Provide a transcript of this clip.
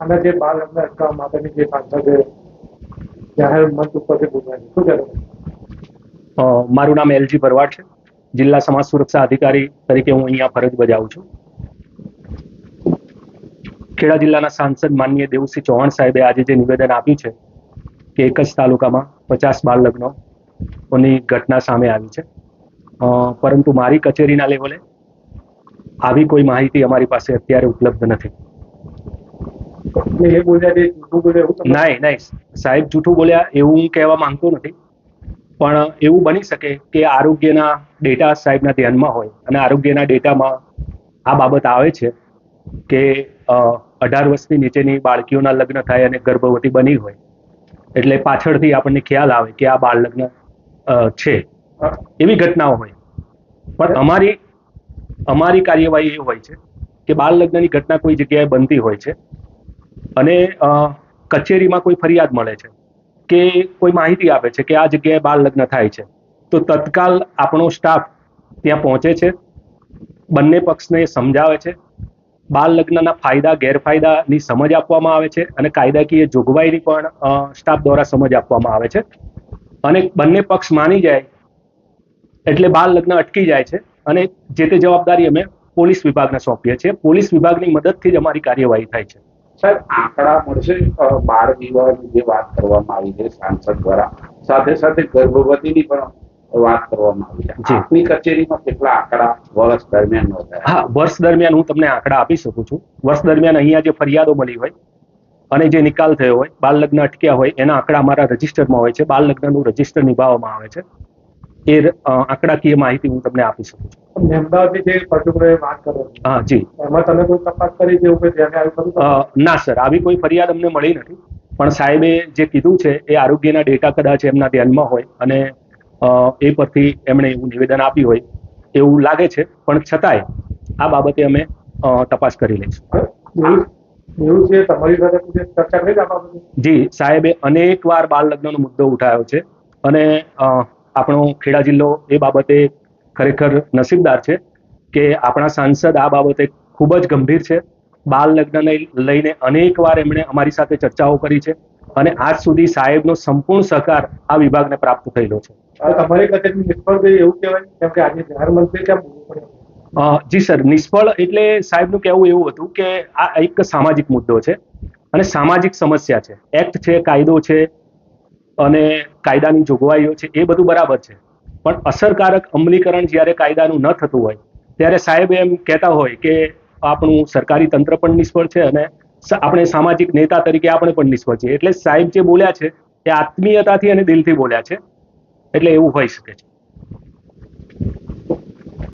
અને જે બાળ લગ્ન અટકાવવા માટેની જે સાંસદે જાહેર મંચ ઉપરથી બોલાવી શું કહેવાય? મારું નામ LG ભરવાડ છે. જિલ્લા સમાજ સુરક્ષા અધિકારી તરીકે હું અહીંયા ફરજ બજાવું છું. ખેડા જિલ્લાના સાંસદ માનનીય દેવુસિંહ ચૌહાણ સાહેબે આજે જે નિવેદન આપ્યું છે કે એક જ તાલુકામાં 50 બાળ લગ્નોની ઘટના સામે આવી છે, પરંતુ મારી કચેરીના લેવલે આવી કોઈ માહિતી અમારી પાસે અત્યારે ઉપલબ્ધ નથી. નહીં, સાહેબ જૂઠું બોલ્યા એવું હું કહેવા માંગતો નથી, પણ એવું બની શકે કે આરોગ્યના ડેટા સાહેબના ધ્યાનમાં હોય અને આરોગ્યના ડેટામાં આ બાબત આવે છે કે 18 વર્ષની નીચેની બાળકીઓના લગ્ન થાય અને ગર્ભવતી બની હોય એટલે પાછળથી આપણને ખ્યાલ આવે કે આ બાળ લગ્ન છે, એવી ઘટનાઓ હોય. પણ અમારી કાર્યવાહી એ હોય છે કે બાળ લગ્નની ઘટના કોઈ જગ્યાએ બનતી હોય છે અને કચેરીમાં કોઈ ફરિયાદ મળે છે કે કોઈ માહિતી આપે છે કે આ જગ્યાએ બાળ લગ્ન થાય છે, તો તત્કાલ આપણો સ્ટાફ ત્યાં પહોંચે છે, બંને પક્ષને સમજાવે છે, બાળ લગ્નના ફાયદા ગેરફાયદાની સમજ આપવામાં આવે છે અને કાયદાકીય જોગવાઈની પણ સ્ટાફ દ્વારા સમજ આપવામાં આવે છે. અને બંને પક્ષ માની જાય એટલે બાળ લગ્ન અટકી જાય છે અને જે તે જવાબદારી અમે પોલીસ વિભાગને સોંપીએ છીએ. પોલીસ વિભાગની મદદથી જ અમારી કાર્યવાહી થાય છે. સાહેબ, આંકડા મળશે બાળ વિવાહની જે વાત કરવામાં આવી છે સાંસદ દ્વારા, સાથે સાથે ગર્ભવતીની પણ વાત કરવામાં આવી છે. આપની કચેરીમાં કેટલા આંકડા વર્ષ દરમિયાન નોંધાયા? હા, વર્ષ દરમિયાન હું તમને આંકડા આપી શકું છું. વર્ષ દરમિયાન અહીંયા જે ફરિયાદો મળી હોય અને જે નિકાલ થયો હોય, બાળ લગ્ન અટક્યા હોય, એના આંકડા અમારા રજીસ્ટરમાં હોય છે. બાળ લગ્નનું રજીસ્ટર નિભાવવામાં આવે છે. એ આંકડાકીય માહિતી હું તમને આપી શકું છું. અમદાવાદની જે પર્ટિક્યુલર વાત કરો, હા જી, એમાં તમે કોઈ તપાસ કરી છે? એવું ધ્યાને આવ્યું? ના સર, આવી કોઈ ફરિયાદ અમને મળી નથી, પણ સાહેબે જે કીધું છે એ આરોગ્યના ડેટા કદાચ એમના ધ્યાનમાં હોય અને એ પરથી એમણે એવું નિવેદન આપ્યું હોય એવું લાગે છે, પણ છતાંય આ બાબતે અમે તપાસ કરી લઈશું. જી, સાહેબે અનેક વાર બાળ લગ્નનો મુદ્દો ઉઠાવ્યો છે અને આપણો ખેડા જિલ્લો એ બાબતે ખરેખર નસીબદાર છે કે આપણા સાંસદ આ બાબતે ખૂબ જ ગંભીર છે. બાળ લગ્નને લઈને અનેક વાર એમણે અમારી સાથે ચર્ચાઓ કરી છે અને આજ સુધી સાહેબનો સંપૂર્ણ સહકાર આ વિભાગને પ્રાપ્ત થયેલો છે. તમારી કચેરી નિષ્ફળ ગઈ એવું કહેવાય, કેમ કે આજે પ્રધાનમંત્રી કેમ બોલવું પડે? જી સર, નિષ્ફળ એટલે સાહેબનું કહેવું એવું હતું કે આ એક સામાજિક મુદ્દો છે અને સામાજિક સમસ્યા છે. એક્ટ છે, કાયદો છે અને કાયદાની જોગવાઈઓ છે, એ બધું બરાબર છે, પણ અસરકારક અમલીકરણ જ્યારે કાયદાનું ન થતું હોય ત્યારે સાહેબ એમ કહેતા હોય કે આપણું સરકારી તંત્ર પણ નિષ્ફળ છે અને આપણે સામાજિક નેતા તરીકે આપણે પણ નિષ્ફળ છીએ. એટલે સાહેબ જે બોલ્યા છે એ આત્મીયતાથી અને દિલથી બોલ્યા છે, એટલે એવું હોઈ શકે છે.